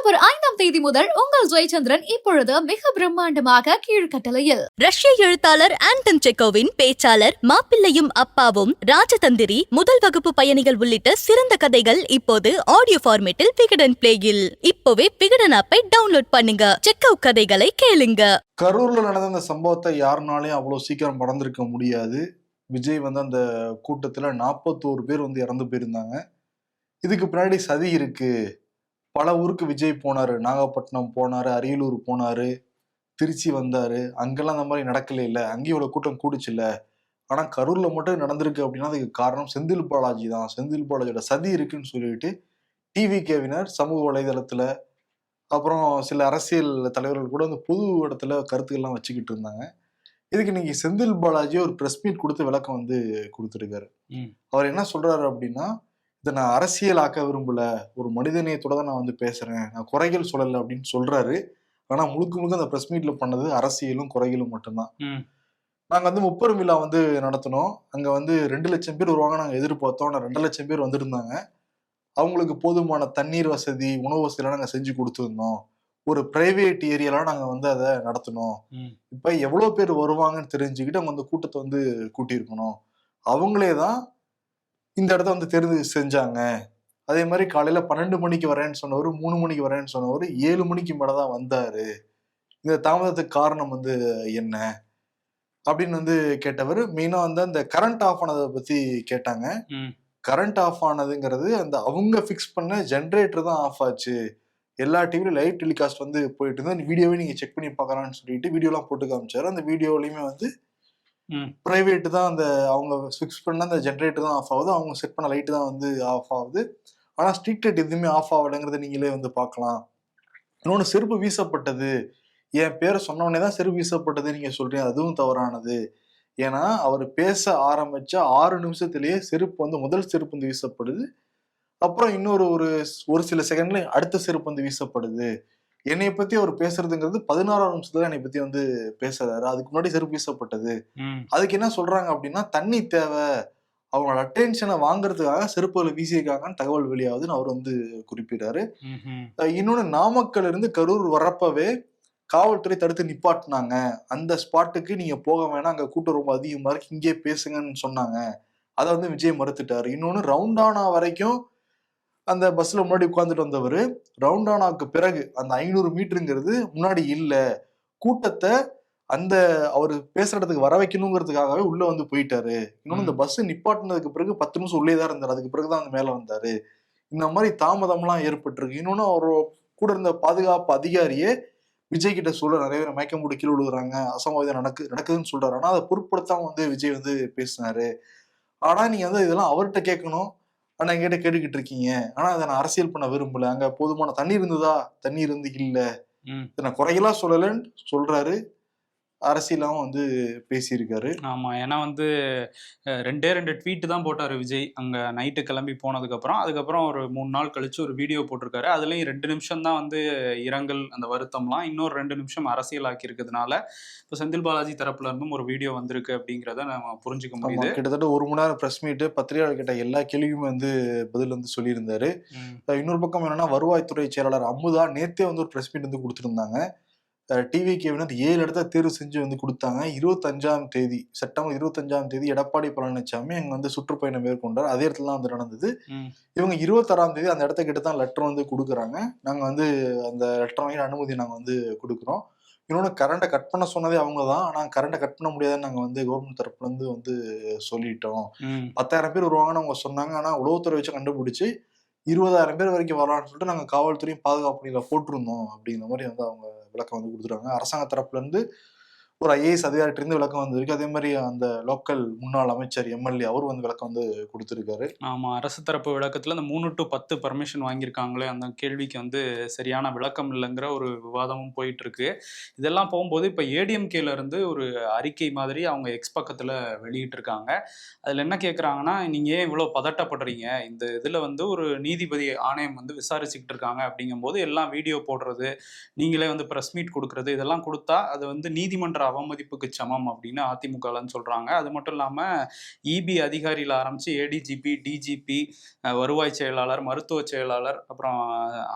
October 5ஆம் தேதி முதல் உங்கள் ஜெயச்சந்திரன் இப்பொழுது மிக பிரம்மாண்டமாக கீழ்கட்டளையில். ரஷ்ய எழுத்தாளர் ஆண்டன் செக்கோவின் பேச்சாளர் மாப்பிள்ளையும் அப்பாவும், ராஜதந்திரி, முதல் வகுப்பு பயணிகள் உள்ளிட்ட சிறந்த கதைகள் இப்போது ஆடியோ ஃபார்மேட்டில் விகடன் பிளேயில். இப்போவே விகடன் ஆப்பை டவுன்லோட் பண்ணுங்க. செக்கோவ் கதைகளை கேளுங்க. கரூர்ல நடந்த அந்த சம்பவத்தை யாருனாலையும் அவ்வளவு சீக்கிரம் மறந்திருக்க முடியாது. விஜய் அந்த கூட்டத்துல 41 பேர் இறந்து போயிருந்தாங்க. இதுக்கு பின்னாடி சதி இருக்கு. பல ஊருக்கு விஜய் போனாரு. நாகப்பட்டினம் போனாரு, அரியலூர் போனாரு, திருச்சி வந்தாரு. அங்கெல்லாம் அந்த மாதிரி நடக்கல இல்ல, அங்கேயும் இவ்வளவு கூட்டம் கூடுச்சு இல்ல. ஆனா கரூர்ல மட்டும் நடந்திருக்கு அப்படின்னா அதுக்கு காரணம் செந்தில் பாலாஜி தான். செந்தில் பாலாஜியோட சதி இருக்குன்னு சொல்லிட்டு டிவிகேவினர் சமூக வலைதளத்துல, அப்புறம் சில அரசியல் தலைவர்கள் கூட அந்த பொது இடத்துல கருத்துக்கள்லாம் வச்சுக்கிட்டு இருந்தாங்க. இதுக்கு இன்னைக்கு செந்தில் பாலாஜி ஒரு பிரஸ் மீட் கொடுத்து விளக்கம் கொடுத்துருக்காரு. அவர் என்ன சொல்றாரு அப்படின்னா, இதை நான் அரசியல் ஆக்க விரும்பல, ஒரு மனிதநேயத்தோட தான் நான் பேசுறேன், நான் குறைகள் சொல்லலை அப்படின்னு சொல்றாரு. ஆனா முழுக்க முழுக்க அந்த பிரஸ் மீட்ல பண்ணது அரசியலும் குறைகளும் மட்டும்தான். நாங்க முப்பெரும் விழா நடத்தினோம். அங்க 2 லட்சம் பேர் வருவாங்க நாங்க எதிர்பார்த்தோம். ஆனா 2 லட்சம் பேர் வந்திருந்தாங்க. அவங்களுக்கு போதுமான தண்ணீர் வசதி, உணவு வசதியெல்லாம் நாங்க செஞ்சு கொடுத்துருந்தோம். ஒரு பிரைவேட் ஏரியாலாம் நாங்க அதை நடத்தினோம். இப்ப எவ்வளவு பேர் வருவாங்கன்னு தெரிஞ்சுக்கிட்டு அவங்க கூட்டத்தை கூட்டியிருக்கணும். அவங்களே தான் இந்த இடத்த தேர்வு செஞ்சாங்க. அதே மாதிரி காலையில 12 மணிக்கு வரேன்னு சொன்னவர் 3 மணிக்கு வரேன்னு சொன்னவர் 7 மணிக்கு மேலதான் வந்தாரு. இந்த தாமதத்துக்கு காரணம் என்ன அப்படின்னு கேட்டவர். மெயினா அந்த கரண்ட் ஆஃப் ஆனதை பத்தி கேட்டாங்க. கரண்ட் ஆஃப் ஆனதுங்கிறது அவங்க பிக்ஸ் பண்ண ஜென்ரேட்டர் தான் ஆஃப் ஆச்சு. எல்லா டிவிலும் லைவ் டெலிகாஸ்ட் போயிட்டு இருந்தா வீடியோவே நீங்க செக் பண்ணி பார்க்கலாம்னு சொல்லிட்டு வீடியோ எல்லாம் போட்டு காமிச்சாரு. அந்த வீடியோலயுமே பிரைவேட் தான் அவங்க ஃபிக்ஸ் பண்ண அந்த ஜென்ரேட்டர் தான் ஆஃப் ஆகுது, அவங்க செட் பண்ண லைட்டு தான் ஆஃப் ஆகுது. ஆனா ஸ்ட்ரீட் லைட் எதுவுமே ஆஃப் ஆகலைங்கிறத நீங்களே பார்க்கலாம். இன்னொன்னு, செருப்பு வீசப்பட்டது, என் பேரை சொன்னவனே தான் செருப்பு வீசப்பட்டது நீங்க சொல்றீங்க, அதுவும் தவறானது. ஏன்னா அவர் பேச ஆரம்பிச்ச 6 நிமிஷத்திலேயே செருப்பு முதல் செருப்பு வீசப்படுது. அப்புறம் இன்னொரு ஒரு சில செகண்ட்ல அடுத்த செருப்பு வீசப்படுது. என்னைய பத்தி அவர் பேசுறதுங்கிறது 16ஆம் நிமிஷத்துல என்னை பத்தி பேசுறாரு. அதுக்கு முன்னாடி செருப்பு வீசப்பட்டது. அதுக்கு என்ன சொல்றாங்க அப்படின்னா, தண்ணி தேவை, அவங்களோட அட்டென்ஷனை வாங்குறதுக்காக செருப்புகளை வீசியிருக்காங்கன்னு தகவல் வெளியாகுதுன்னு அவர் குறிப்பிட்டாரு. இன்னொன்னு, நாமக்கல் இருந்து கரூர் வரப்பவே காவல்துறை தடுத்து நிப்பாட்டினாங்க. அந்த ஸ்பாட்டுக்கு நீங்க போக வேணாம், அங்க கூட்டம் ரொம்ப அதிகமா இருக்கு, இங்கே பேசுங்கன்னு சொன்னாங்க. அதை விஜய் மறுத்துட்டாரு. இன்னொன்னு, ரவுண்டானா வரைக்கும் அந்த பஸ்ல முன்னாடி உட்கார்ந்துட்டு வந்தவர் ரவுண்டானாவுக்கு பிறகு அந்த 500 மீட்டருங்கிறது முன்னாடி இல்ல, கூட்டத்தை அவரு பேசுற இடத்துக்கு வர வைக்கணுங்கிறதுக்காகவே உள்ள போயிட்டாரு. இன்னொன்னு, இந்த பஸ் நிப்பாட்டினதுக்கு பிறகு 10 நிமிஷம் உள்ளே தான் இருந்தாரு, அதுக்கு பிறகுதான் மேல வந்தாரு. இந்த மாதிரி தாமதம் எல்லாம் ஏற்பட்டிருக்கு. இன்னொன்னு, அவர் கூட இருந்த பாதுகாப்பு அதிகாரியே விஜய் கிட்ட சொல்ற, நிறைய பேர் மயக்கம் போட்டு கீழே விழுகுறாங்க, அசம்பாவிதம் நடக்குதுன்னு சொல்றாரு. ஆனா அதை பொருட்படுத்தாம விஜய் பேசினாரு. ஆனா நீங்க இதெல்லாம் அவர்கிட்ட கேட்கணும், ஆனா என்கிட்ட கேட்டுக்கிட்டு இருக்கீங்க. ஆனா அதை நான் அரசியல் பண்ண விரும்பல. அங்க போதுமான தண்ணி இருந்ததா, தண்ணி இல்ல, நான் குறையெல்லாம் சொல்லலன்னு சொல்றாரு. அரசியலாவும் பேசியிருக்காரு. ஆமா, ஏன்னா 2 ட்வீட் தான் போட்டாரு விஜய் அங்க நைட்டு கிளம்பி போனதுக்கு அப்புறம். அதுக்கப்புறம் ஒரு 3 நாள் கழிச்சு ஒரு வீடியோ போட்டிருக்காரு. அதுலயும் 2 நிமிஷம் தான் இரங்கல், அந்த வருத்தம்லாம். இன்னொரு 2 நிமிஷம் அரசியல் ஆக்கி இருக்கிறதுனால இப்போ செந்தில் பாலாஜி தரப்புல இருந்தும் ஒரு வீடியோ வந்திருக்கு அப்படிங்கிறத நம்ம புரிஞ்சுக்க முடியுது. கிட்டத்தட்ட 1 மணி நேரம் பிரஸ் மீட், பத்திரிகையாளர் கேட்ட எல்லா கேள்வியுமே பதில் சொல்லியிருந்தாரு. இன்னொரு பக்கம் என்னன்னா, வருவாய்த்துறை செயலாளர் அமுதா நேத்தே ஒரு பிரஸ் மீட் கொடுத்திருந்தாங்க. டிவிகேவினர் 7 இடத்த தேர்வு செஞ்சு கொடுத்தாங்க. 25ஆம் தேதி, செப்டம்பர் 25ஆம் தேதி எடப்பாடி பழனிசாமி அங்க சுற்றுப்பயணம் மேற்கொண்டார். அதே இடத்துல தான் நடந்தது. இவங்க 26ஆம் தேதி அந்த இடத்த கிட்ட தான் லெட்டர் கொடுக்குறாங்க. நாங்க அந்த லெட்டர் வாங்கி அனுமதி நாங்க கொடுக்குறோம். இன்னொன்னு, கரண்டை கட் பண்ண சொன்னதே அவங்க தான். ஆனா கரண்டை கட் பண்ண முடியாதுன்னு நாங்க கவர்மெண்ட் தரப்புல இருந்து சொல்லிட்டோம். 10,000 பேர் வருவாங்கன்னு அவங்க சொன்னாங்க. ஆனா உளவுத்துறை வச்சு கண்டுபிடிச்சு 20,000 பேர் வரைக்கும் வரலாம்னு சொல்லிட்டு நாங்க காவல்துறையும் பாதுகாப்பு பணியில போட்டிருந்தோம் அப்படிங்கிற மாதிரி அவங்க விளக்கம் கொடுத்துருக்காங்க. அரசாங்க தரப்புல இருந்து ஒரு IAS அதிகாரிட்ட இருந்து விளக்கம் வந்திருக்கு. அதே மாதிரி அந்த லோக்கல் முன்னாள் அமைச்சர் MLA அவர் விளக்கம் கொடுத்திருக்காரு. ஆமா, அரசு தரப்பு விளக்கத்துல அந்த 3 to 10 பர்மிஷன் வாங்கியிருக்காங்களே, அந்த கேள்விக்கு சரியான விளக்கம் இல்லைங்கிற ஒரு விவாதமும் போயிட்டு இருக்கு. இதெல்லாம் போகும்போது இப்ப ADMKல இருந்து ஒரு அறிக்கை மாதிரி அவங்க எக்ஸ் பக்கத்துல வெளியிட்டு இருக்காங்க. அதுல என்ன கேட்கறாங்கன்னா, நீங்க ஏன் இவ்வளவு பதட்டப்படுறீங்க, இந்த இதுல ஒரு நீதிபதி ஆணையம் விசாரிச்சுக்கிட்டு இருக்காங்க அப்படிங்கும் போது எல்லாம் வீடியோ போடுறது, நீங்களே பிரஸ் மீட் கொடுக்கறது, இதெல்லாம் கொடுத்தா அது நீதிமன்ற அவமதிப்புக்கு சமம் அப்படின்னு அதிமுகலன்னு சொல்றாங்க. அது மட்டும் இல்லாம இபி அதிகாரியில ஆரம்பிச்சு ஏடிஜிபி, டிஜிபி, வருவாய் செயலாளர், மருத்துவ செயலாளர், அப்புறம்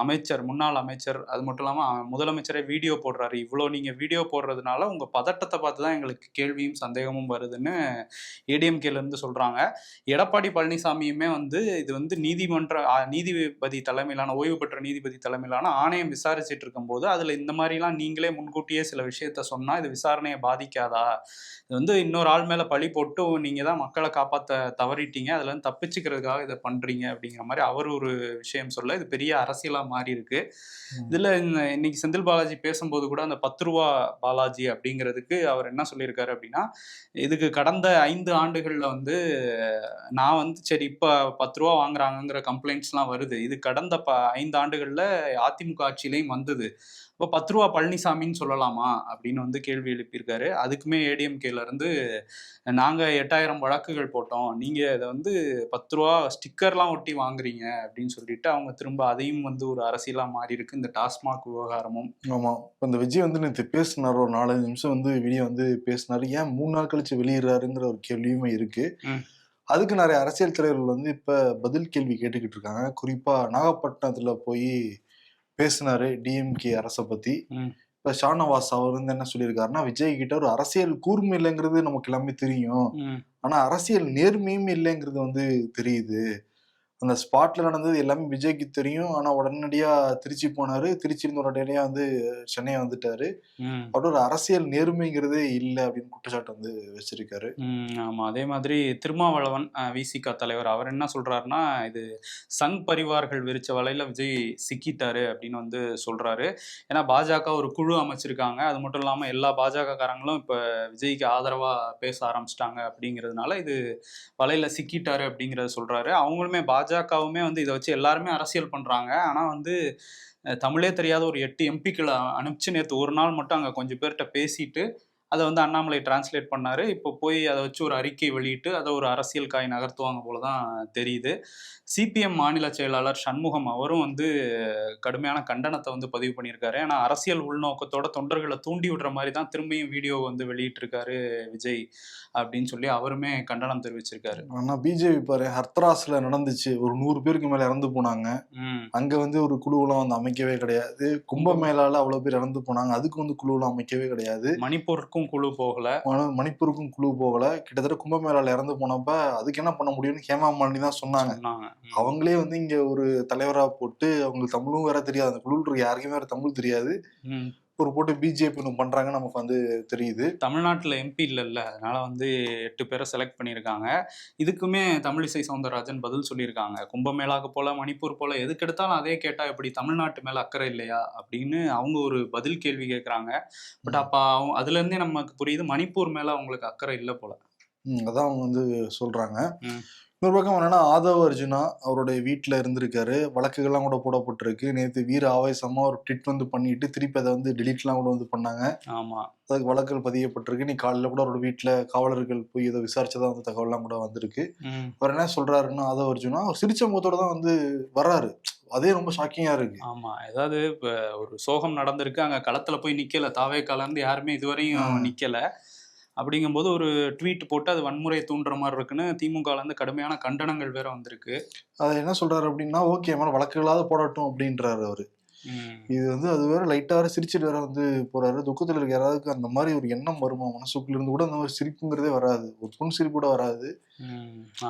அமைச்சர், முன்னாள் அமைச்சர், அது மட்டும் இல்லாம முதலமைச்சரே வீடியோ போடுறாரு. இவ்வளோ நீங்க வீடியோ போடுறதுனால உங்க பதட்டத்தை பார்த்து தான் எங்களுக்கு கேள்வியும் சந்தேகமும் வருதுன்னு ஏடிஎம்கேல இருந்து சொல்றாங்க. எடப்பாடி பழனிசாமியுமே வந்து இது வந்து நீதிபதி தலைமையிலான ஓய்வு பெற்ற நீதிபதி தலைமையிலான ஆணையம் விசாரிச்சுட்டு இருக்கும்போது அதுல இந்த மாதிரிலாம் நீங்களே முன்கூட்டியே சில விஷயத்த சொன்னா இது விசாரணையை பாதிக்காதா, இது வந்து இன்னொரு ஆள் மேல பழி போட்டு நீங்க தான் மக்களை காப்பாற்ற தவறிட்டீங்க, அதுல இருந்து தப்பிச்சுக்கிறதுக்காக இதை பண்றீங்க அப்படிங்கிற மாதிரி அவர் ஒரு விஷயம் சொல்ல இது பெரிய அரசியலா மாறி இருக்கு. இதுல இன்னைக்கு செந்தில் பாலாஜி பேசும்போது கூட அந்த 10 ரூபா பாலாஜி அப்படிங்கிறதுக்கு அவர் என்ன சொல்லியிருக்காரு அப்படின்னா, இதுக்கு கடந்த 5 ஆண்டுகள்ல வந்து நான் வந்து சரி இப்ப 10 ரூபா வாங்குறாங்கிற கம்ப்ளைண்ட்ஸ்லாம் வருது, இது கடந்த 5 ஆண்டுகள்ல அதிமுக ஆட்சியிலையும் வந்தது, இப்போ 10 ரூபா பழனிசாமின்னு சொல்லலாமா அப்படின்னு வந்து கேள்வி எழுப்பியிருக்காரு. அதுக்குமே ஏடிஎம்கேல இருந்து நாங்க 8000 வழக்குகள் போட்டோம், நீங்க இதை வந்து 10 ரூபா ஸ்டிக்கர்லாம் ஒட்டி வாங்குறீங்க அப்படின்னு சொல்லிட்டு அவங்க திரும்ப அதையும் வந்து ஒரு அரசியலா மாறி இருக்கு இந்த டாஸ்மாக் விவகாரமும். ஆமா, இப்போ இந்த விஜய் வந்து நேற்று பேசினார், ஒரு 4-5 நிமிஷம் வந்து வீடியோ வந்து பேசினாரு. ஏன் 3 நாள் கழிச்சு வெளியிடுறாருங்கிற ஒரு கேள்வியுமே இருக்கு. அதுக்கு நிறைய அரசியல் தலைவர்கள் வந்து இப்ப பதில் கேள்வி கேட்டுக்கிட்டு இருக்காங்க. குறிப்பா நாகப்பட்டினத்துல போய் பேசினாரு டிஎம்கே அரசை பத்தி. இப்ப ஷானவாஸ் அவர் வந்து என்ன சொல்லியிருக்காருன்னா, விஜய் கிட்ட ஒரு அரசியல் கூர்மை இல்லைங்கிறது நமக்கு எல்லாமே தெரியும், ஆனா அரசியல் நேர்மையும் இல்லைங்கிறது வந்து தெரியுது. அந்த ஸ்பாட்ல நடந்தது எல்லாமே விஜய்க்கு தெரியும், ஆனா உடனடியா திருச்சி போனாரு, திருச்சி இருந்து உடனடியா வந்து சென்னை வந்துட்டாரு, அவரோட ஒரு அரசியல் நேர்மைங்கிறதே இல்லை அப்படின்னு குற்றச்சாட்டு வந்து வச்சிருக்காரு. ஆமா, அதே மாதிரி திருமாவளவன் விசிக தலைவர் அவர் என்ன சொல்றாருன்னா, இது சங் பரிவார்கள் விரிச்ச வலையில விஜய் சிக்கிட்டாரு அப்படின்னு வந்து சொல்றாரு. ஏன்னா பாஜக ஒரு குழு அமைச்சிருக்காங்க, அது மட்டும் இல்லாம எல்லா பாஜக காரங்களும் இப்ப விஜய்க்கு ஆதரவா பேச ஆரம்பிச்சிட்டாங்க அப்படிங்கிறதுனால இது வலையில சிக்கிட்டாரு அப்படிங்கிறத சொல்றாரு. அவங்களுமே பாஜகவுமே வந்து இதை வச்சு எல்லாருமே அரசியல் பண்றாங்க, ஆனா வந்து தமிழே தெரியாத ஒரு 8 எம்பிக்களை அனுப்பிச்சு நேற்று ஒரு நாள் மட்டும் அங்கே கொஞ்சம் பேர்கிட்ட பேசிட்டு அதை வந்து அண்ணாமலை டிரான்ஸ்லேட் பண்ணாரு. இப்போ போய் அதை வச்சு ஒரு அறிக்கை வெளியிட்டு அதை ஒரு அரசியல் காய் நகர்த்துவாங்க போலதான் தெரியுது. சிபிஎம் மாநில செயலாளர் சண்முகம் அவரும் வந்து கடுமையான கண்டனத்தை வந்து பதிவு பண்ணியிருக்காரு. ஏன்னா அரசியல் உள்நோக்கத்தோட தொண்டர்களை தூண்டி விடுற மாதிரி தான் திரும்பியும் வீடியோ வந்து வெளியிட்டிருக்காரு விஜய் அப்படின்னு சொல்லி அவருமே கண்டனம் தெரிவிச்சிருக்காரு. ஆனா பிஜேபி பாரு, ஹர்த்ராஸ்ல நடந்துச்சு, ஒரு 100 பேருக்கு மேல இறந்து போனாங்க, அங்க வந்து ஒரு குழுவெல்லாம் வந்து அமைக்கவே கிடையாது. கும்பமேளால அவ்வளவு பேர் இறந்து போனாங்க, அதுக்கு வந்து குழுவெல்லாம் அமைக்கவே கிடையாது. மணிப்பூருக்கும் குழு போகல, மணிப்பூருக்கும் குழு போகல. கிட்டத்தட்ட கும்பமேளால இறந்து போனப்ப அதுக்கு என்ன பண்ண முடியும்னு ஹேமா மாலினி தான் சொன்னாங்க. அவங்களே வந்து இங்க ஒரு தலைவரா போட்டு, அவங்களுக்கு தமிழும் வேற தெரியாது, அந்த குழுவில் இருக்க யாருக்குமே வேற தமிழ் தெரியாது, ஒரு போட்டு பிஜேபி ஒன்று பண்றாங்க நமக்கு வந்து தெரியுது. தமிழ்நாட்டில் எம்பி இல்லைல்ல, அதனால வந்து 8 பேரை செலக்ட் பண்ணியிருக்காங்க. இதுக்குமே தமிழிசை சவுந்தரராஜன் பதில் சொல்லியிருக்காங்க. கும்பமேளாக்கு போல மணிப்பூர் போல எதுக்கு எடுத்தாலும் அதே கேட்டா எப்படி தமிழ்நாட்டு மேல அக்கறை இல்லையா அப்படின்னு அவங்க ஒரு பதில் கேள்வி கேட்குறாங்க. பட் அப்ப அதுல இருந்தே நமக்கு புரியுது மணிப்பூர் மேல அவங்களுக்கு அக்கறை இல்லை போல. அதான் அவங்க வந்து சொல்றாங்க. இன்னொரு பக்கம் என்னன்னா, ஆதவ் அர்ஜுனா அவருடைய வீட்டில் இருந்திருக்காரு, வழக்குகள்லாம் கூட போடப்பட்டிருக்கு. நேற்று வீர ஆவேசமா ஒரு ட்விட் வந்து பண்ணிட்டு திருப்பி அதை வந்து டெலிட்லாம் கூட வந்து பண்ணாங்க. ஆமா, அதுக்கு வழக்குகள் பதியப்பட்டிருக்கு. நீ காலையில கூட அவரோட வீட்டில் காவலர்கள் போய் இதை விசாரிச்சதான் வந்து தகவல்லாம் கூட வந்திருக்கு. அவர் என்ன சொல்றாருன்னா, ஆதவ் அர்ஜுனா அவர் சிரிச்ச முகத்தோட தான் வந்து வர்றாரு, அதே ரொம்ப ஷாக்கிங்கா இருக்கு. ஆமா, ஏதாவது இப்ப ஒரு சோகம் நடந்திருக்கு, அங்க களத்துல போய் நிக்கல, தாவேக்கால இருந்து யாருமே இதுவரையும் நிக்கல. அப்படிங்கும்போது ஒரு ட்வீட் போட்டு அது வன்முறையை தூண்டுற மாதிரி இருக்குன்னு திமுகல இருந்து கடுமையான கண்டனங்கள் வேற வந்திருக்கு. அதை என்ன சொல்றாரு அப்படின்னா, ஓகே மேல வழக்குகளாவது போடட்டும் அப்படின்றாரு அவரு. இது வந்து அது வேற லைட்டா வேற சிரிச்சுட்டு வேற வந்து போறாரு. துக்கத்துல இருக்க யாராவது அந்த மாதிரி ஒரு எண்ணம் வருமா மனசுக்குள்ள இருந்து கூட, அந்த மாதிரி சிரிப்புங்கிறதே வராது, ஒரு புன் சிரிப்பு கூட வராது.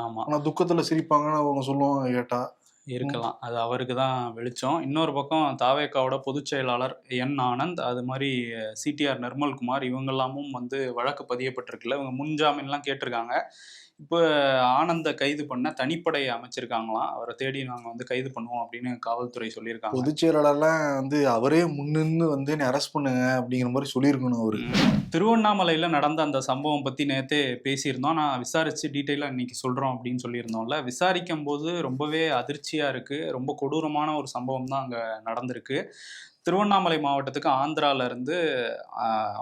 ஆமா, ஆனா துக்கத்துல சிரிப்பாங்கன்னு அவங்க சொல்லுவாங்க கேட்டா. இருக்கலாம், அது அவருக்கு தான் வெளிச்சம். இன்னொரு பக்கம் தாவேக்காவோட பொதுச் செயலாளர் என் ஆனந்த், அது மாதிரி சிடிஆர் நிர்மல்குமார் இவங்கெல்லாமும் வந்து வழக்கு பதியப்பட்டிருக்குல்ல, இவங்க முன்ஜாமீன்லாம் கேட்டிருக்காங்க. இப்போ ஆனந்த கைது பண்ண தனிப்படை அமைச்சிருக்காங்களாம், அவரை தேடி நாங்கள் வந்து கைது பண்ணுவோம் அப்படின்னு காவல்துறை சொல்லியிருக்காங்க. பொதுச் செயலாளர்லாம் வந்து அவரே முன்னின்று வந்து அரெஸ்ட் பண்ணுங்க அப்படிங்கிற மாதிரி சொல்லியிருக்கணும் அவரு. திருவண்ணாமலையில நடந்த அந்த சம்பவம் பத்தி நேத்தே பேசியிருந்தோம், நான் விசாரிச்சு டீட்டெயிலா இன்னைக்கு சொல்றோம் அப்படின்னு சொல்லியிருந்தோம்ல. விசாரிக்கும் போது ரொம்பவே அதிர்ச்சியா இருக்கு, ரொம்ப கொடூரமான ஒரு சம்பவம் தான் அங்க நடந்திருக்கு. திருவண்ணாமலை மாவட்டத்துக்கு ஆந்திரால இருந்து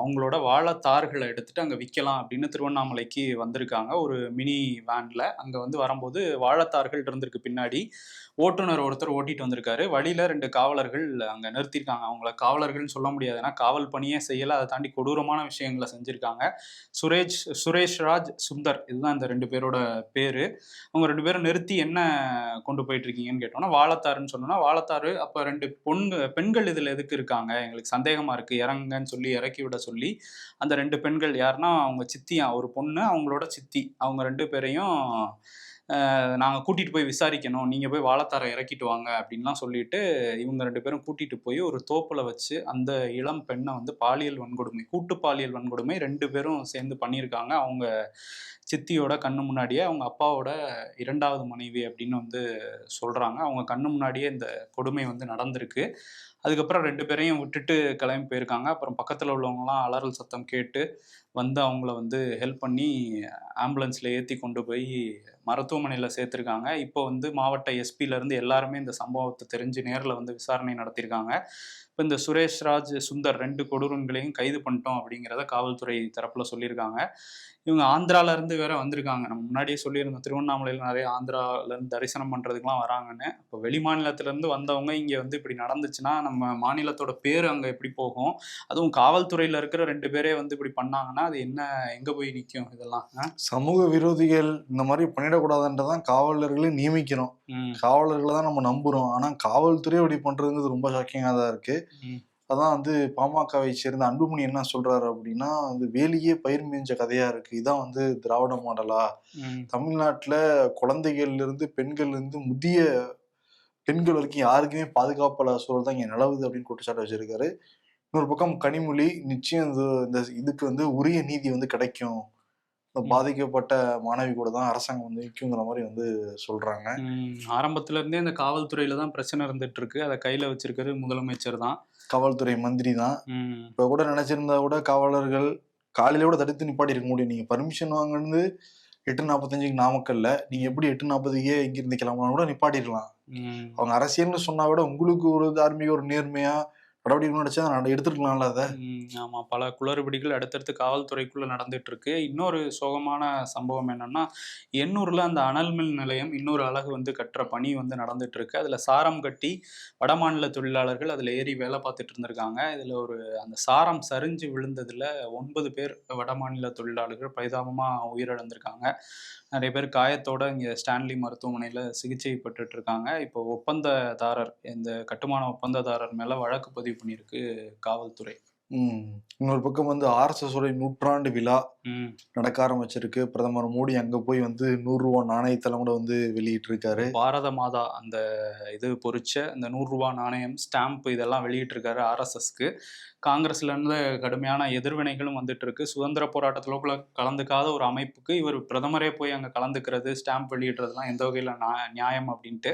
அவங்களோட வாழைத்தார்களை எடுத்துட்டு அங்கே விற்கலாம் அப்படின்னு திருவண்ணாமலைக்கு வந்திருக்காங்க ஒரு மினி வேன்ல. அங்கே வந்து வரும்போது வாழைத்தார்கள் இருந்திருக்கு பின்னாடி. ஓட்டுநர் ஒருத்தர் ஓட்டிட்டு வந்திருக்காரு. வழியில 2 காவலர்கள் அங்கே நிறுத்திருக்காங்க. அவங்கள காவலர்கள்னு சொல்ல முடியாது, ஏன்னா காவல் பணியே செய்யல, அதை தாண்டி கொடூரமான விஷயங்களை செஞ்சிருக்காங்க. சுரேஷ் ராஜ் சுந்தர், இதுதான் இந்த 2 பேரோட பேரு. அவங்க 2 பேரும் நிறுத்தி என்ன கொண்டு போயிட்டு இருக்கீங்கன்னு கேட்டோம்னா, வாழைத்தாருன்னு சொன்னோம்னா, வாழைத்தாரு அப்ப 2 பெண்கள் இதுல எதுக்கு இருக்காங்க, எங்களுக்கு சந்தேகமா இருக்கு, இறங்குங்கன்னு சொல்லி இறக்கி விட சொல்லி அந்த 2 பெண்கள் யாருன்னா அவங்க சித்தியா, ஒரு பொண்ணு அவங்களோட சித்தி, அவங்க 2 பேரையும் நாங்கள் கூட்டிகிட்டு போய் விசாரிக்கணும், நீங்கள் போய் வாழைத்தாரை இறக்கிட்டு வாங்க அப்படின்லாம் சொல்லிட்டு இவங்க 2 பேரும் கூட்டிகிட்டு போய் ஒரு தோப்பில் வச்சு அந்த இளம் பெண்ணை வந்து பாலியல் வன்கொடுமை, கூட்டு பாலியல் வன்கொடுமை 2 பேரும் சேர்ந்து பண்ணியிருக்காங்க. அவங்க சித்தியோட கண்ணு முன்னாடியே, அவங்க அப்பாவோட 2வது மனைவி அப்படின்னு வந்து சொல்கிறாங்க. அவங்க கண்ணு முன்னாடியே இந்த கொடுமை வந்து நடந்திருக்கு. அதுக்கப்புறம் 2 பேரையும் விட்டுட்டு கிளம்பி போயிருக்காங்க. அப்புறம் பக்கத்தில் உள்ளவங்கலாம் அலறல் சத்தம் கேட்டு வந்து அவங்கள வந்து ஹெல்ப் பண்ணி ஆம்புலன்ஸில் ஏற்றி கொண்டு போய் மருத்துவமனையில் சேர்த்துருக்காங்க. இப்போ வந்து மாவட்ட எஸ்பியிலேருந்து எல்லாருமே இந்த சம்பவத்தை தெரிஞ்சு நேரில் வந்து விசாரணை நடத்தியிருக்காங்க. இப்போ இந்த சுரேஷ் ராஜ் சுந்தர் 2 கொடூரங்களையும் கைது பண்ணிட்டோம் அப்படிங்கிறத காவல்துறை தரப்பில் சொல்லியிருக்காங்க. இவங்க ஆந்திராவிலேருந்து வேற வந்திருக்காங்க. நம்ம முன்னாடியே சொல்லியிருந்தோம், திருவண்ணாமலையில் நிறைய ஆந்திராவிலேருந்து தரிசனம் பண்ணுறதுக்குலாம் வராங்கன்னு. இப்போ வெளி மாநிலத்திலேருந்து வந்தவங்க இங்கே வந்து இப்படி நடந்துச்சுன்னா நம்ம மாநிலத்தோட பேர் அங்கே எப்படி போகும்? அதுவும் காவல்துறையில் இருக்கிற 2 பேரே வந்து இப்படி பண்ணாங்கன்னா அது என்ன, எங்கே போய் நிற்கும் இதெல்லாம்? சமூக விரோதிகள் இந்த மாதிரி பண்ணிடக்கூடாதுன்றதான் காவலர்களே நியமிக்கிறோம், காவலர்களை தான் நம்ம நம்புறோம். ஆனா காவல்துறை அப்படி பண்றதுங்கிறது ரொம்ப ஷாக்கிங்காக தான் இருக்கு. அதான் வந்து பாமகவை சேர்ந்த அன்புமணி என்ன சொல்றாரு அப்படின்னா, வந்து வேலியே பயிர் மேய்ஞ்ச கதையா இருக்கு, இதான் வந்து திராவிட மாடலா, தமிழ்நாட்டுல குழந்தைகள்ல இருந்து பெண்கள்ல இருந்து முதிய பெண்கள் வரைக்கும் யாருக்குமே பாதுகாப்பு சூழல் தான் இங்க நிலவுது அப்படின்னு குற்றச்சாட்டு வச்சிருக்காரு. இன்னொரு பக்கம் கனிமொழி, நிச்சயம் இந்த இதுக்கு வந்து உரிய நீதி வந்து கிடைக்கும், பாதிக்கப்பட்ட மாணவி கூட தான் அரசாங்கம் வந்து நிற்குங்கிற மாதிரி வந்து சொல்றாங்க. ஆரம்பத்துல இருந்தே இந்த காவல்துறையில தான் பிரச்சனை இருந்துட்டு இருக்கு. அதை கையில வச்சிருக்கிறது முதலமைச்சர் தான், காவல்துறை மந்திரி தான். இப்ப கூட நினைச்சிருந்தா கூட காவலர்கள் காலையில கூட தடுத்து நிப்பாட்டி இருக்க முடியும். நீங்க பர்மிஷன் வாங்கினது 8:45 நாமக்கல்ல, நீங்க எப்படி 8:40 இங்கிருந்து கிளம்பலாம் கூட நிப்பாட்டிருக்கலாம். அவங்க அரசியல்னு சொன்னா கூட உங்களுக்கு ஒரு தார்மீக ஒரு நேர்மையா நடவடிக்கை நினைச்சா எடுத்துருக்கலாம்ல அதை. ஆமா, பல குளறுபடிகள் அடுத்தடுத்து காவல்துறைக்குள்ள நடந்துட்டு இருக்கு. இன்னொரு சோகமான சம்பவம் என்னன்னா, எண்ணூர்ல அந்த அனல் மின் நிலையம் இன்னொரு அலகு வந்து கட்டுற பணி வந்து நடந்துட்டு இருக்கு. அதுல சாரம் கட்டி வடமாநில தொழிலாளர்கள் அதுல ஏறி வேலை பார்த்துட்டு இருந்திருக்காங்க. இதுல அந்த சாரம் சரிஞ்சு விழுந்ததுல 9 பேர் வடமாநில தொழிலாளர்கள் பரிதாபமா உயிரிழந்திருக்காங்க. நிறைய பேர் காயத்தோட இங்க ஸ்டான்லி மருத்துவமனையில சிகிச்சை பெற்றுட்டு இருக்காங்க. இப்போ ஒப்பந்ததாரர், இந்த கட்டுமான ஒப்பந்ததாரர் மேல வழக்கு பதிவு பண்ணியிருக்கு காவல்துறை. இன்னொரு பக்கம் வந்து RSS உடைய 100ஆண்டு விழா நடக்க ஆரம்பிச்சிருக்கு. பிரதமர் மோடி அங்க போய் வந்து 100 ரூபா நாணயத்தெல்லாம் கூட வந்து வெளியிட்டு இருக்காரு. பாரத மாதா அந்த இது பொறிச்ச இந்த 100 ரூபா நாணயம், ஸ்டாம்ப் இதெல்லாம் வெளியிட்டு இருக்காரு RSSக்கு. காங்கிரஸ்ல இருந்து கடுமையான எதிர்வினைகளும் வந்துட்டு இருக்கு. சுதந்திர போராட்டத்துல கூட கலந்துக்காத ஒரு அமைப்புக்கு இவர் பிரதமரே போய் அங்க கலந்துக்கிறது, ஸ்டாம்ப் வெளியிடுறதுலாம் எந்த வகையில நியாயம் அப்படின்ட்டு.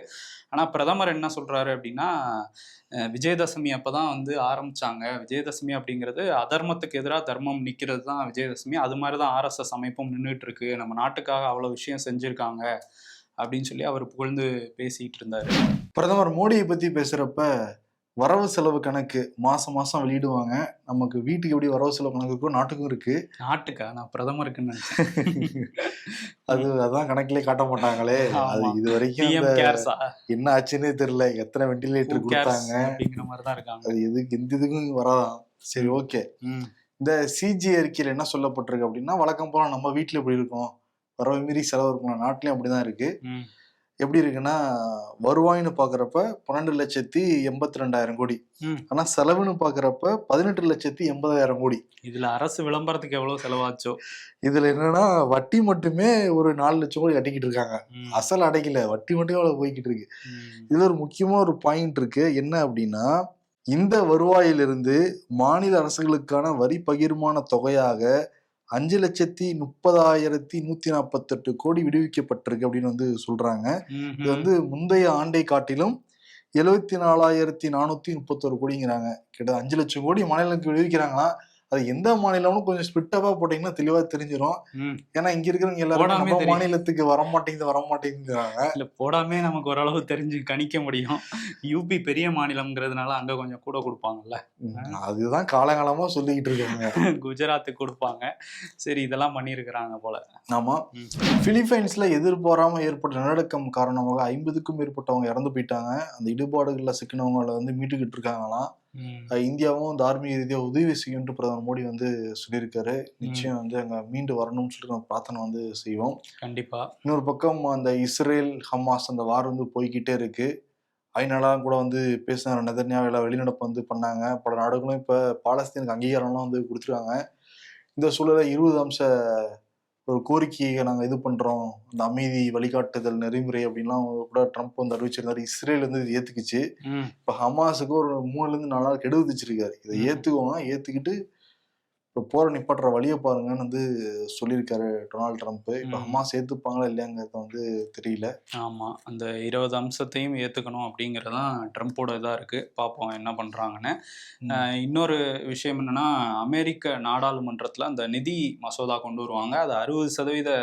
ஆனா பிரதமர் என்ன சொல்றாரு அப்படின்னா, விஜயதசமி அப்பதான் வந்து ஆரம்பிச்சாங்க, விஜயதசமி அப்படிங்கிறது அதர்மத்துக்கு எதிராக தர்மம் நிக்கிறது தான் விஜயதசமி, அது மாதிரிதான் RSS அமைப்பும் நின்றுட்டு இருக்கு, நம்ம நாட்டுக்காக அவ்வளவு விஷயம் செஞ்சிருக்காங்க அப்படின்னு சொல்லி அவர் புகழ்ந்து பேசிட்டு இருந்தாரு. பிரதமர் மோடியை பத்தி பேசுறப்ப வரவு செலவு கணக்கு மாசம் மாசம் வெளியிடுவாங்க. நமக்கு வீட்டுக்கு எப்படி வரவு செலவு கணக்கு இருக்கும், நாட்டுக்கும் இருக்கு. நாட்டுக்கா? நான் பிரதமருக்குன்னு நினைச்சேன். அதான் கணக்கிலே காட்ட மாட்டாங்களே. அது இது வரைக்கும் என்ன ஆச்சுன்னே தெரியல. எத்தனை வெண்டிலேட்டர் கொடுத்தாங்க அப்படிங்கிற மாதிரிதான் இருக்காங்க. அது எதுக்கு எந்த இதுக்கும் வராதான். சரி, ஓகே. இந்த CG அறிக்கையில என்ன சொல்லப்பட்டிருக்கு அப்படின்னா, வழக்கம் போல நம்ம வீட்டுல எப்படி இருக்கும், வரவு மீறி செலவு இருக்கும், நாட்டிலயும் அப்படிதான் இருக்கு. எப்படி இருக்குன்னா, வருவாய்னு பாக்குறப்ப 12,82,000 கோடி, ஆனா செலவுன்னு பாக்குறப்ப 18,80,000 கோடி. இதுல அரசு விளம்பரத்துக்கு எவ்வளவு செலவாச்சோ. இதுல என்னன்னா, வட்டி மட்டுமே ஒரு 4 லட்சம் கோடி கட்டிக்கிட்டு இருக்காங்க. அசல் அடைக்கல, வட்டி மட்டும் எவ்வளவு போய்கிட்டு இருக்கு. இதுல ஒரு முக்கியமா ஒரு பாயிண்ட் இருக்கு. என்ன அப்படின்னா, இந்த வருவாயிலிருந்து மாநில அரசுகளுக்கான வரி பகிர்மான தொகையாக 5,30,148 கோடி விடுவிக்கப்பட்டிருக்கு அப்படின்னு வந்து சொல்றாங்க. இது வந்து முந்தைய ஆண்டை காட்டிலும் 74,431 கோடிங்கிறாங்க. கிட்ட 5 லட்சம் கோடி மாநிலங்களுக்கு விடுவிக்கிறாங்கன்னா அது எந்த மாநிலம்னு கொஞ்சம் ஸ்பிட்டப்பா போட்டீங்கன்னா தெளிவா தெரிஞ்சிடும். ம். ஏன்னா இங்க இருக்கிறவங்க எல்லாரும் போடாமே நம்ம தெரியும். மாநிலத்துக்கு வரமாட்டேங்குறாங்க. இல்ல போடாமே நமக்கு ஓரளவு தெரிஞ்சு கணிக்க முடியும். யூபி பெரிய மாநிலம்ங்கிறதுனால அங்க கொஞ்சம் கூட கொடுப்பாங்கல்ல. அதுதான் காலகாலமா சொல்லிக்கிட்டு இருக்காங்க. குஜராத்துக்கு கொடுப்பாங்க. சரி இதெல்லாம் பண்ணியிருக்கிறாங்க போல. ஆமா. ம். பிலிப்பைன்ஸ்ல எதிர்பாராம ஏற்பட்ட நிலநடுக்கம் காரணமாக 50க்கும் மேற்பட்டவங்க இறந்து போயிட்டாங்க. அந்த இடுபாடுகள்ல சிக்கினவங்களை வந்து மீட்டுக்கிட்டு இருக்காங்களாம். ம். இந்தியாவும் தார்மீக ரீதியா உதவி செய்யும் என்று பிரதமர் மோடி வந்து சொல்லியிருக்காரு. நிச்சயம் வந்து அங்க மீண்டு வரணும்னு சொல்லிட்டு நம்ம பிரார்த்தனை வந்து செய்வோம். கண்டிப்பா. இன்னொரு பக்கம் அந்த இஸ்ரேல் ஹமாஸ் அந்த வார் வந்து போய்கிட்டே இருக்கு. ஐநாலாம் கூட வந்து பேசின நெதன்யாஹு வெளிநடப்பு வந்து பண்ணாங்க. பல நாடுகளும் இப்ப பாலஸ்தீனுக்கு அங்கீகாரம்லாம் வந்து கொடுத்துருக்காங்க. இந்த சூழல 20 அம்ச ஒரு கோரிக்கையை நாங்க இது பண்றோம், இந்த அமைதி வழிகாட்டுதல் நெறிமுறை அப்படின்லாம் கூட ட்ரம்ப் வந்து அறிவிச்சிருந்தாரு. இஸ்ரேல் வந்து இது ஏத்துக்குச்சு. ம். இப்ப ஹமாஸுக்கு ஒரு 3 4 நாள் கெடு விதிச்சிருக்காரு. இதை ஏத்துக்கோங்க, ஏத்துக்கிட்டு இப்போ போற நிப்பாட்டுற வழியை பாருங்கன்னு வந்து சொல்லியிருக்காரு டொனால்டு ட்ரம்ப். இப்ப ஹமாஸ் ஏத்துப்பாங்களா இல்லையாங்கிறது வந்து தெரியல. ஆமா. அந்த 20 அம்சத்தையும் ஏத்துக்கணும் அப்படிங்கறதான் ட்ரம்ப்போட இதா இருக்கு. பார்ப்போம் என்ன பண்றாங்கன்னு. இன்னொரு விஷயம் என்னன்னா, அமெரிக்க நாடாளுமன்றத்துல அந்த நிதி மசோதா கொண்டு வருவாங்க. அது 60%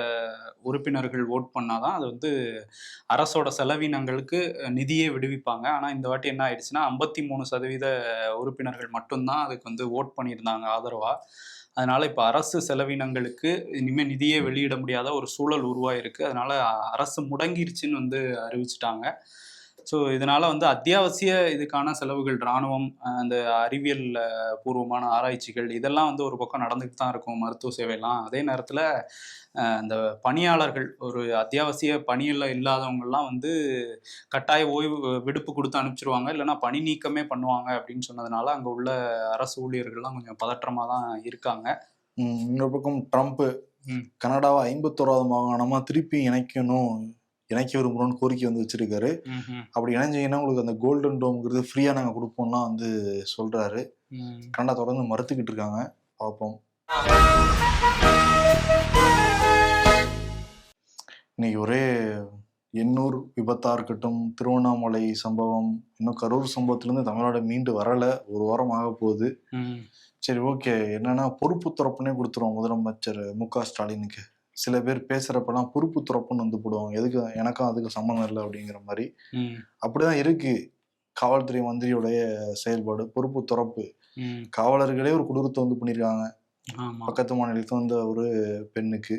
உறுப்பினர்கள் ஓட் பண்ணாதான் அது வந்து அரசோட செலவினங்களுக்கு நிதியே விடுவிப்பாங்க. ஆனா இந்த வாட்டி என்ன ஆயிடுச்சுன்னா 53% உறுப்பினர்கள் மட்டும்தான் அதுக்கு வந்து ஓட் பண்ணியிருந்தாங்க ஆதரவா. அதனால இப்ப அரசு செலவினங்களுக்கு இனிமே நிதியே வெளியிட முடியாத ஒரு சூழல் உருவாயிருக்கு. அதனால அரசு முடங்கிருச்சுன்னு வந்து அறிவிச்சிட்டாங்க. ஸோ இதனால வந்து அத்தியாவசிய இதுக்கான செலவுகள், இராணுவம், அந்த அறிவியல் பூர்வமான ஆராய்ச்சிகள் இதெல்லாம் வந்து ஒரு பக்கம் நடந்துகிட்டு தான் இருக்கும், மருத்துவ சேவைலாம். அதே நேரத்தில் இந்த பணியாளர்கள், ஒரு அத்தியாவசிய பணியில் இல்லாதவங்கெல்லாம் வந்து கட்டாய ஓய்வு விடுப்பு கொடுத்து அனுப்பிச்சிருவாங்க, இல்லைன்னா பணி நீக்கமே பண்ணுவாங்க அப்படின்னு சொன்னதுனால அங்கே உள்ள அரசு ஊழியர்கள்லாம் கொஞ்சம் பதற்றமாக தான் இருக்காங்க. இன்னொரு பக்கம் ட்ரம்ப் கனடாவை 51வது மாகாணமா திருப்பி இணைக்க விரும்புகிறோம்னு கோரிக்கை வந்து வச்சிருக்காரு. அப்படி இணைஞ்சீங்கன்னா உங்களுக்கு அந்த கோல்டன் டோம்ங்கிறது ஃப்ரீயா நாங்க கொடுப்போம்லாம் வந்து சொல்றாரு. கனடா தொடர்ந்து மறுத்துக்கிட்டு இருக்காங்க. பார்ப்போம். இன்னைக்கு ஒரே எண்ணூர் விபத்தா இருக்கட்டும், திருவண்ணாமலை சம்பவம், இன்னும் கரூர் சம்பவத்திலிருந்து தமிழ்நாடு மீண்டு வரல. ஒரு வாரம் ஆக போகுது. சரி, ஓகே. என்னன்னா பொறுப்பு துறப்புனே கொடுத்துருவோம் முதலமைச்சர் மு.க. ஸ்டாலினுக்கு. சில பேர் பேசுறப்பெல்லாம் பொறுப்பு துறப்புன்னு வந்து போடுவாங்க. எதுக்கு, எனக்கும் அதுக்கு சம்மந்தம் இல்லை அப்படிங்கிற மாதிரி. அப்படிதான் இருக்கு காவல்துறை மந்திரியோடைய செயல்பாடு. பொறுப்பு துறப்பு, காவலர்களே ஒரு கொடூரத்தை வந்து பண்ணியிருக்காங்க பக்கத்து மாநிலத்தில் வந்த ஒரு பெண்ணுக்கு.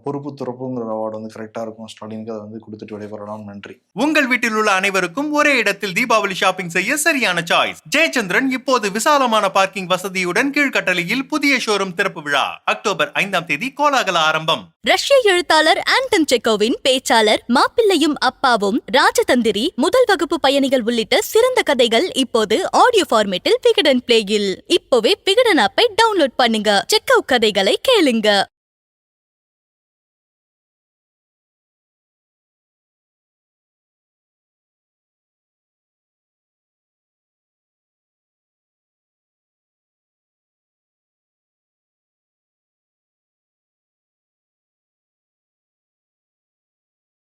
பொறுப்பு துறப்புங்கிற அவார்டு வந்து கரெக்டா இருக்கும் ஸ்டாலினுக்கு. அதை வந்து கொடுத்துட்டு விடைபெறலாம். நன்றி. உங்கள் வீட்டில் உள்ள அனைவருக்கும் ஒரே இடத்தில் தீபாவளி ஷாப்பிங் செய்ய சரியான சாய்ஸ் ஜெயச்சந்திரன். இப்போது விசாலமான பார்க்கிங் வசதியுடன் கீழ்கட்டளையில் புதிய ஷோரூம் திறப்பு விழா அக்டோபர் 5ஆம் தேதி கோலாகல ஆரம்பம். ரஷ்ய எழுத்தாளர் ஆண்டன் செக்கோவின் பேச்சாளர் மாப்பிள்ளையும் அப்பாவும், ராஜதந்திரி, முதல் வகுப்பு பயணிகள் உள்ளிட்ட சிறந்த கதைகள் இப்போது ஆடியோ ஃபார்மேட்டில் விகடன் பிளேயில். இப்போவே விகடன் ஆப்பை டவுன்லோட் பண்ணுங்க. செக்கோ கதைகளை கேளுங்க.